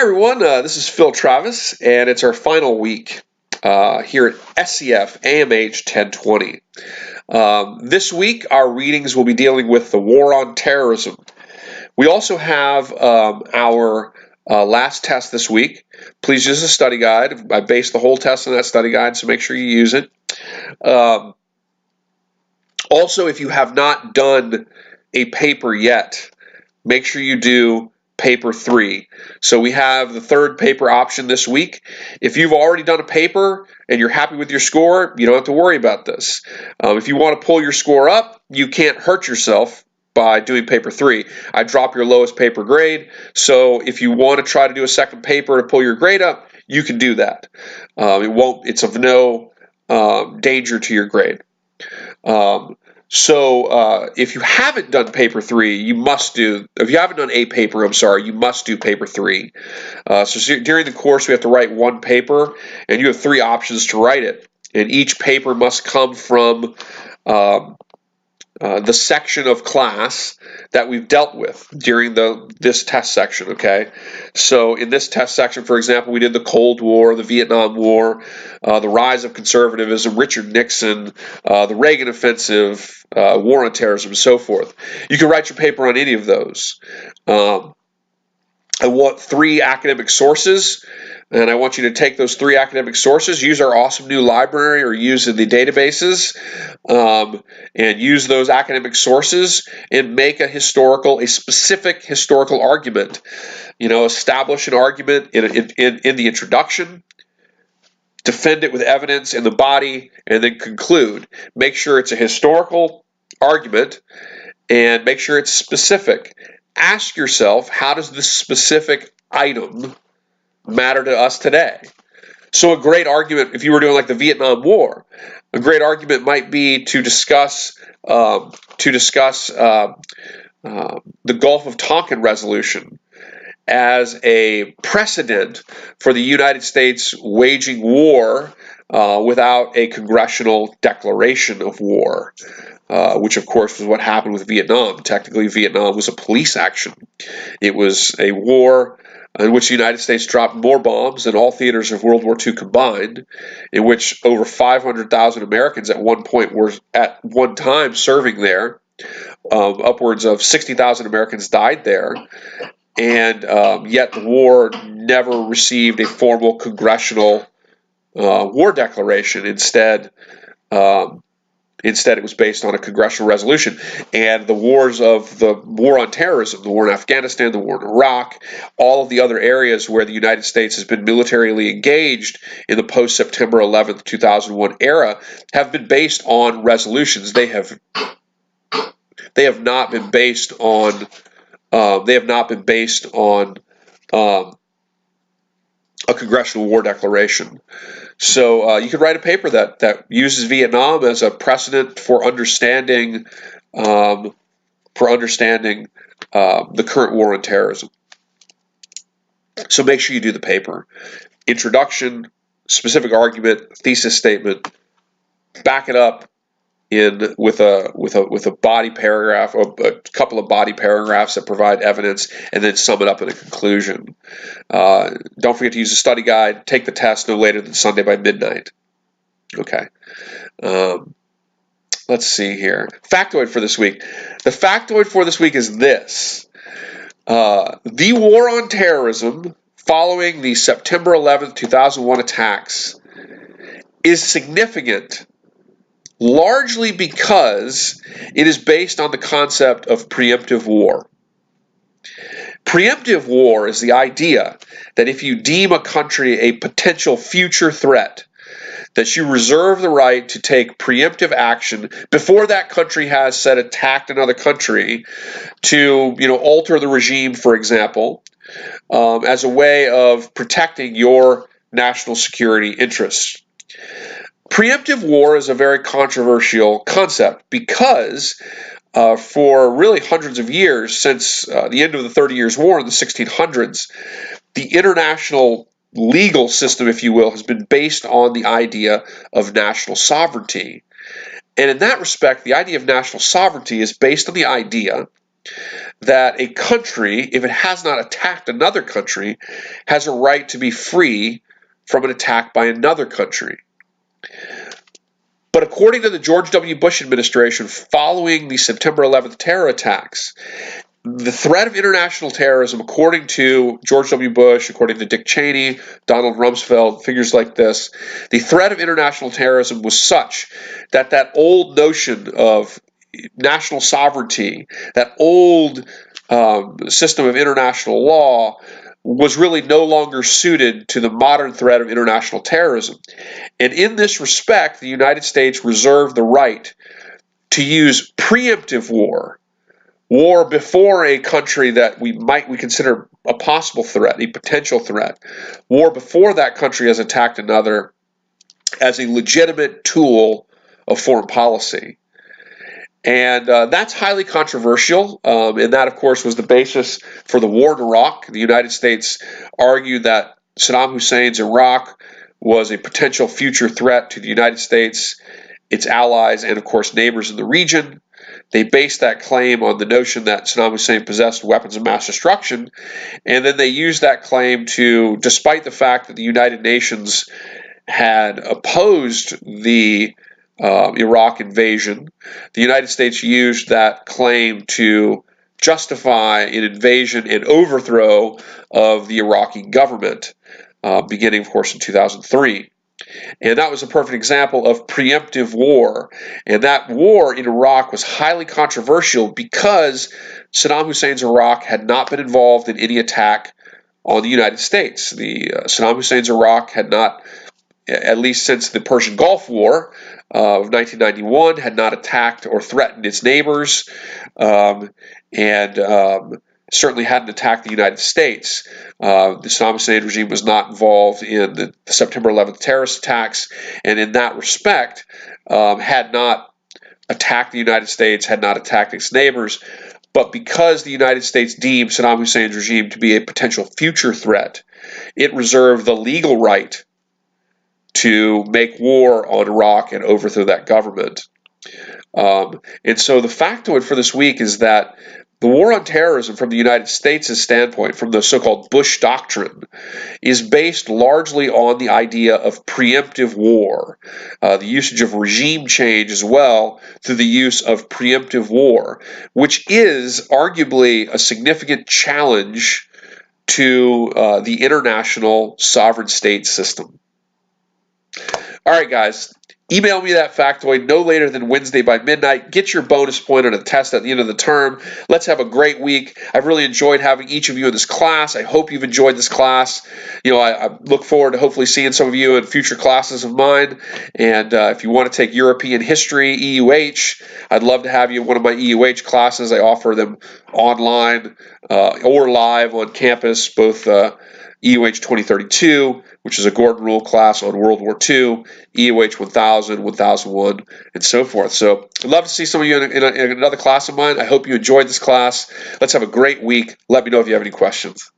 Hi everyone, this is Phil Travis, and it's our final week here at SCF AMH 1020. This week, our readings will be dealing with the war on terrorism. We also have our last test this week. Please use a study guide. I based the whole test on that study guide, so make sure you use it. Also, if you have not done a paper yet, make sure you do paper 3. So we have the third paper option this week. If you've already done a paper and you're happy with your score, you don't have to worry about this. If you want to pull your score up, you can't hurt yourself by doing paper 3. I drop your lowest paper grade, so if you want to try to do a second paper to pull your grade up, you can do that. It's of no danger to your grade. So if you haven't done paper 3, you must do, if you haven't done a paper, you must do paper 3. So during the course, we have to write one paper, and you have 3 options to write it. And each paper must come from the section of class that we've dealt with during this test section, okay? So in this test section, for example, we did the Cold War, the Vietnam War, the rise of conservatism, Richard Nixon, the Reagan offensive, war on terrorism, and so forth. You can write your paper on any of those. I want 3 academic sources, and I want you to take those 3 academic sources, use our awesome new library or use the databases, and use those academic sources and make a specific historical argument. You know, establish an argument in the introduction, defend it with evidence in the body, and then conclude. Make sure it's a historical argument and make sure it's specific. Ask yourself, how does this specific item matter to us today? So a great argument, if you were doing like the Vietnam War, a great argument might be to discuss the Gulf of Tonkin resolution as a precedent for the United States waging war without a congressional declaration of war. Which, of course, was what happened with Vietnam. Technically, Vietnam was a police action. It was a war in which the United States dropped more bombs than all theaters of World War II combined, in which over 500,000 Americans at one point were at one time serving there. Upwards of 60,000 Americans died there, and yet the war never received a formal congressional war declaration. Instead, it was based on a congressional resolution. And the wars of the war on terrorism, the war in Afghanistan, the war in Iraq, all of the other areas where the United States has been militarily engaged in the post-September 11th, 2001 era have been based on resolutions. They have not been based on a congressional war declaration. So you could write a paper that uses Vietnam as a precedent for understanding the current war on terrorism. So make sure you do the paper. Introduction, specific argument, thesis statement. Back it up with a body paragraph, or a couple of body paragraphs that provide evidence, and then sum it up in a conclusion. Don't forget to use a study guide. Take the test no later than Sunday by midnight. Okay. Let's see here. Factoid for this week. The factoid for this week is this. The war on terrorism following the September 11th, 2001 attacks is significant largely because it is based on the concept of preemptive war. Preemptive war is the idea that if you deem a country a potential future threat, that you reserve the right to take preemptive action before that country has said attacked another country to, alter the regime, for example, as a way of protecting your national security interests. Preemptive war is a very controversial concept because for really hundreds of years, since the end of the 30 Years' War in the 1600s, the international legal system, if you will, has been based on the idea of national sovereignty. And in that respect, the idea of national sovereignty is based on the idea that a country, if it has not attacked another country, has a right to be free from an attack by another country. But according to the George W. Bush administration, following the September 11th terror attacks, the threat of international terrorism, according to George W. Bush, according to Dick Cheney, Donald Rumsfeld, figures like this, the threat of international terrorism was such that that old notion of national sovereignty, that old system of international law, was really no longer suited to the modern threat of international terrorism. And in this respect, the United States reserved the right to use preemptive war before a country that we consider a possible threat, a potential threat, war before that country has attacked another, as a legitimate tool of foreign policy. And that's highly controversial, and that, of course, was the basis for the war in Iraq. The United States argued that Saddam Hussein's Iraq was a potential future threat to the United States, its allies, and, of course, neighbors in the region. They based that claim on the notion that Saddam Hussein possessed weapons of mass destruction, and then they used that claim to, despite the fact that the United Nations had opposed the Iraq invasion, the United States used that claim to justify an invasion and overthrow of the Iraqi government, beginning, of course, in 2003. And that was a perfect example of preemptive war. And that war in Iraq was highly controversial because Saddam Hussein's Iraq had not been involved in any attack on the United States. Saddam Hussein's Iraq had not, at least since the Persian Gulf War of 1991, had not attacked or threatened its neighbors, and certainly hadn't attacked the United States. The Saddam Hussein regime was not involved in the September 11th terrorist attacks, and in that respect, had not attacked the United States, had not attacked its neighbors. But because the United States deemed Saddam Hussein's regime to be a potential future threat, it reserved the legal right to make war on Iraq and overthrow that government. And so the factoid for this week is that the war on terrorism from the United States' standpoint, from the so-called Bush Doctrine, is based largely on the idea of preemptive war, the usage of regime change as well through the use of preemptive war, which is arguably a significant challenge to the international sovereign state system. All right, guys. Email me that factoid no later than Wednesday by midnight. Get your bonus point on a test at the end of the term. Let's have a great week. I've really enjoyed having each of you in this class. I hope you've enjoyed this class. I look forward to hopefully seeing some of you in future classes of mine. And if you want to take European history, EUH, I'd love to have you in one of my EUH classes. I offer them online or live on campus, both EUH 2032, which is a Gordon Rule class on World War II, EUH 1000, 1001, and so forth. So I'd love to see some of you in another class of mine. I hope you enjoyed this class. Let's have a great week. Let me know if you have any questions.